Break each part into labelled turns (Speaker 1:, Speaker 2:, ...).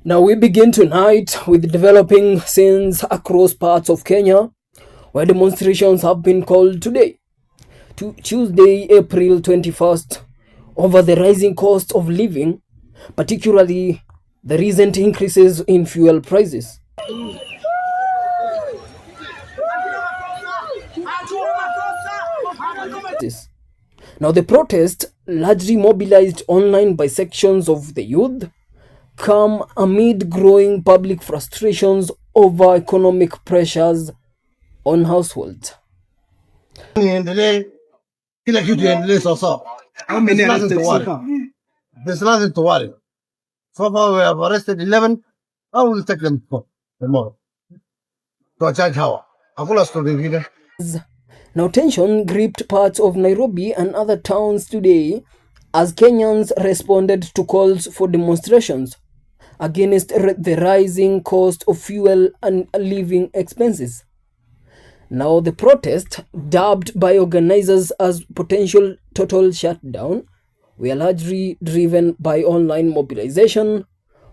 Speaker 1: Now we begin tonight with developing scenes across parts of Kenya, where demonstrations have been called today, to Tuesday, April 21st, over the rising cost of living, particularly the recent increases in fuel prices. Now the protest, largely mobilized online by sections of the youth, come amid growing public frustrations over economic pressures on households.
Speaker 2: There's nothing to worry. So far we have arrested 11. I will take them tomorrow to a charge hour.
Speaker 1: Now tension gripped parts of Nairobi and other towns today as Kenyans responded to calls for demonstrations against the rising cost of fuel and living expenses. Now the protest, dubbed by organizers as potential total shutdown, were largely driven by online mobilization,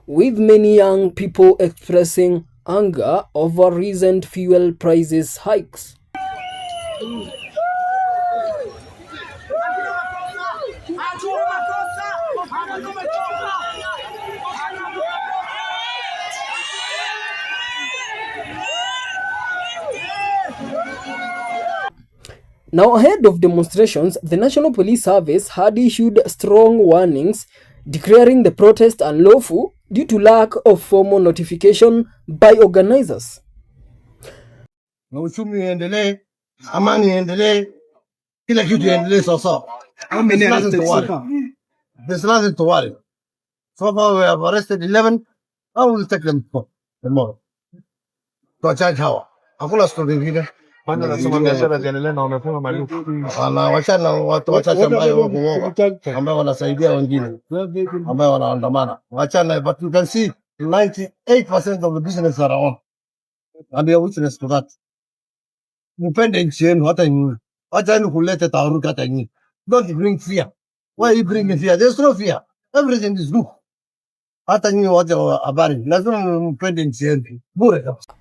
Speaker 1: with many young people expressing anger over recent fuel prices hikes. Now, ahead of demonstrations, the National Police Service had issued strong warnings declaring the protest unlawful due to lack of formal notification by organizers.
Speaker 2: There's nothing to worry. So far we have arrested 11. I will take them tomorrow to a charge hour. Wachana watu wachache ambao wanasaidia wengine ambao wanaandamana. Wachana, but you can see 98% of the business are on. And we are witness to that. Mpende nchi yenu hata nyinyi. Acha yenu kuleta taharuki hata nyinyi. Don't bring fear. Why you bring fear? There's no fear. Everything is good.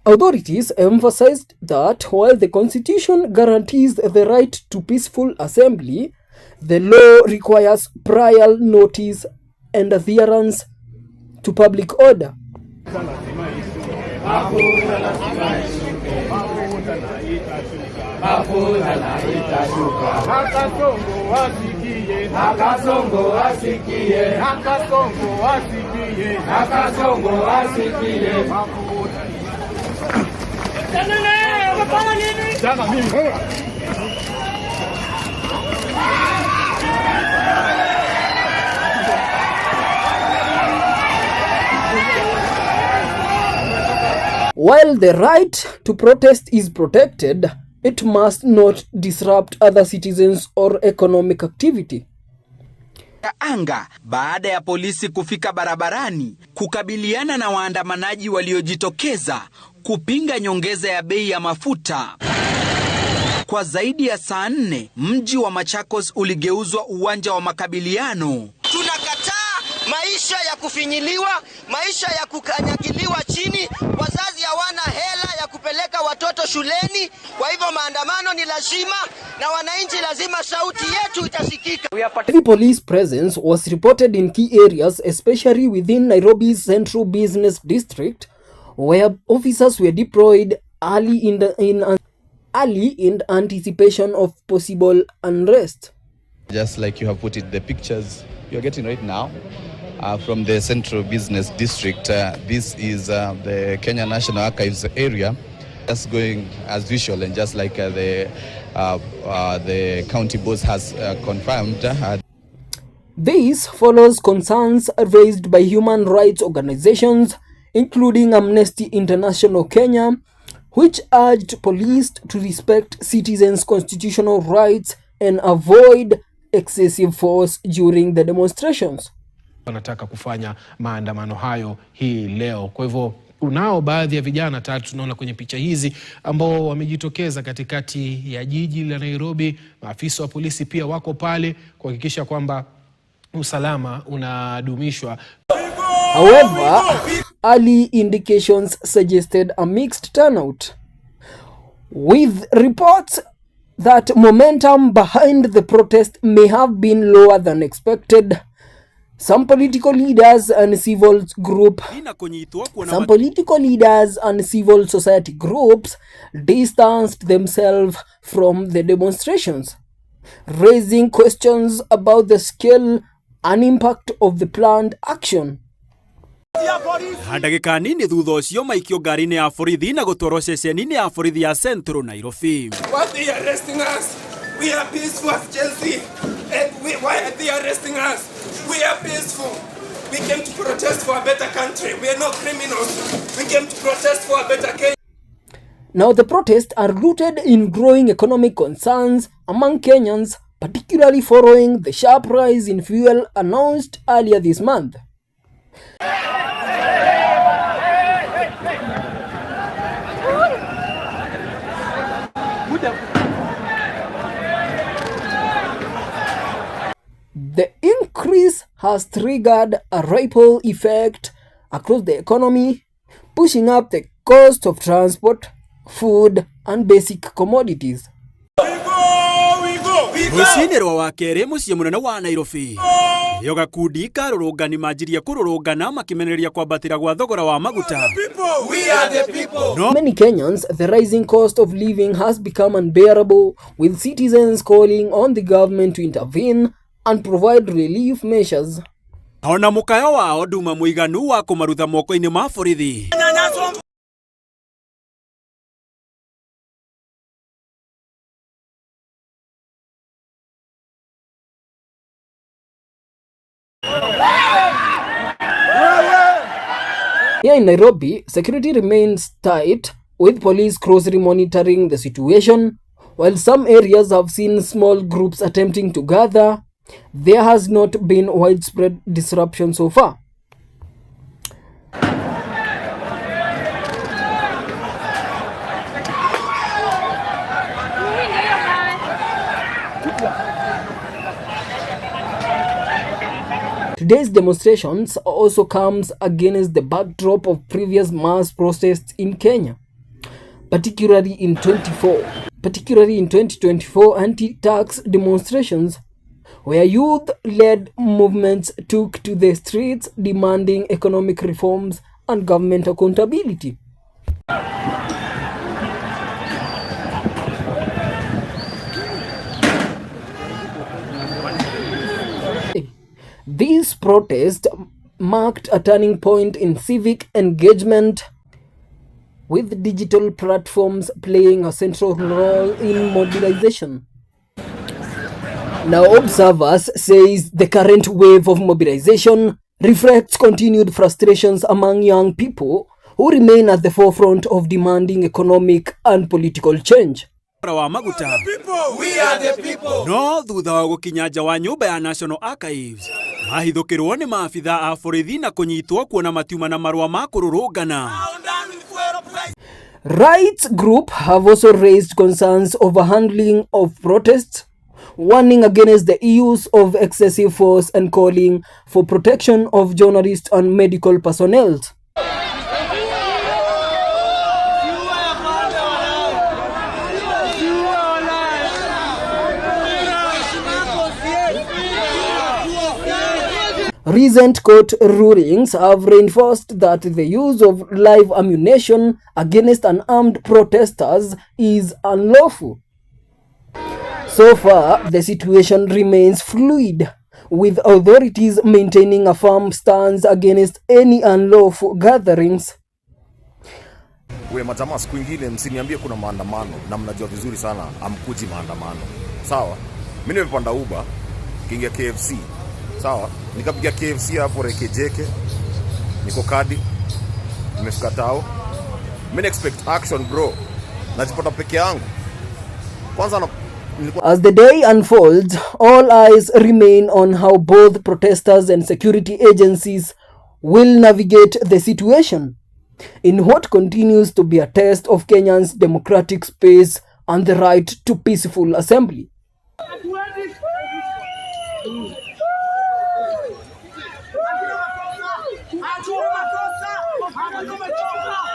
Speaker 1: Authorities emphasized that while the constitution guarantees the right to peaceful assembly, the law requires prior notice and adherence to public order. While the right to protest is protected, it must not disrupt other citizens or economic activity.
Speaker 3: Anga baada ya polisi kufika barabarani kukabiliana na waandamanaji waliojitokeza kupinga nyongeza ya bei ya mafuta. Kwa zaidi ya saa 4, mji wa Machakos uligeuzwa uwanja wa makabiliano.
Speaker 4: Tunakataa maisha ya kufinyiliwa, maisha ya kukanyagiliwa chini. Wazazi hawana hela ya kupeleka watoto shuleni. Kwa hivyo maandamano ni lazima na wananchi lazima sauti yetu itasikika.
Speaker 1: Heavy police presence was reported in key areas, especially within Nairobi's Central Business District, where officers were deployed early in anticipation of possible unrest.
Speaker 5: Just like you have put it, the pictures you're getting right now from the Central Business District. This is the Kenya National Archives area. Just going as usual, and just like the county boss has confirmed.
Speaker 1: This follows concerns raised by human rights organizations, including Amnesty International Kenya, which urged police to respect citizens' constitutional rights and avoid excessive force during the demonstrations.
Speaker 6: Wanataka kufanya maandamano hayo hii leo. Kwa hivyo unao baadhi ya vijana tatu tunaona kwenye picha hizi ambao wamejitokeza katikati ya jiji la Nairobi. Maafisa wa polisi pia wako pale kuhakikisha kwamba usalama unadumishwa.
Speaker 1: However, early indications suggested a mixed turnout, with reports that momentum behind the protest may have been lower than expected. Some political leaders and civil society groups distanced themselves from the demonstrations, raising questions about the scale and impact of the planned action.
Speaker 7: Ndagika nini thutha ucio maikio ngari-inĩ ya borithi na gũtwarwo ceceni-inĩ ya borithi ya Central Nairobi.
Speaker 8: Why they arresting us? We are peaceful as Chelsea. And why are they arresting us? We are peaceful. We came to protest for a better country. We are not criminals. We came to protest for a better Kenya.
Speaker 1: Now the protests are rooted in growing economic concerns among Kenyans, particularly following the sharp rise in fuel announced earlier this month. The increase has triggered a ripple effect across the economy, pushing up the cost of transport, food, and basic commodities.
Speaker 7: Rũcinĩ rwa wakerĩ mũciĩ mũnene wa Nairobi, yo gakundi karũrũngani manjirie kũrũrũngana makimenereria kwambatĩra gwa thogora wa maguta.
Speaker 1: Many Kenyans, the rising cost of living has become unbearable, with citizens calling on the government to intervene and provide relief measures.
Speaker 7: Ona mũkayo wao nduma mũiganu wa kũmarutha moko-inĩ ma borithi.
Speaker 1: Here in Nairobi, security remains tight, with police closely monitoring the situation. While some areas have seen small groups attempting to gather, there has not been widespread disruption so far. Today's demonstrations also comes against the backdrop of previous mass protests in Kenya, particularly in 2024 anti-tax demonstrations, where youth-led movements took to the streets demanding economic reforms and government accountability. These protests marked a turning point in civic engagement, with digital platforms playing a central role in mobilization. Now, observers say the current wave of mobilization reflects continued frustrations among young people who remain at the forefront of demanding economic and political change.
Speaker 7: Wa maguta. We are the people. No thutha wa gũkinya nja wa nyũmba ya National Archives, mahithũkĩrwo nĩ maabitha a borithi na kũnyitwo kuona matiuma na marũa ma kũrũrũngana.
Speaker 1: Rights group have also raised concerns over handling of protests, warning against the use of excessive force and calling for protection of journalists and medical personnel. Recent court rulings have reinforced that the use of live ammunition against unarmed protesters is unlawful. So far, the situation remains fluid, with authorities maintaining a firm stance against any unlawful gatherings.
Speaker 9: We majamaa, siku ingine msiniambie kuna maandamano na mnajua vizuri sana amkuji maandamano. Sawa? Mimi nimepanda Uber kingia KFC. Sawa? Nikapiga KFC hapo Rekejeke. Niko kadi. Nimefika tao. Mimi expect action bro. Najipata peke yangu. Kwanza
Speaker 1: As the day unfolds, all eyes remain on how both protesters and security agencies will navigate the situation in what continues to be a test of Kenya's democratic space and the right to peaceful assembly.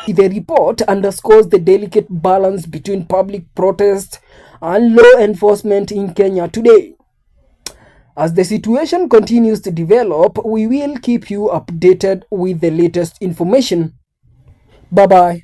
Speaker 1: The report underscores the delicate balance between public protest and law enforcement in Kenya today. As the situation continues to develop, we will keep you updated with the latest information. Bye-bye.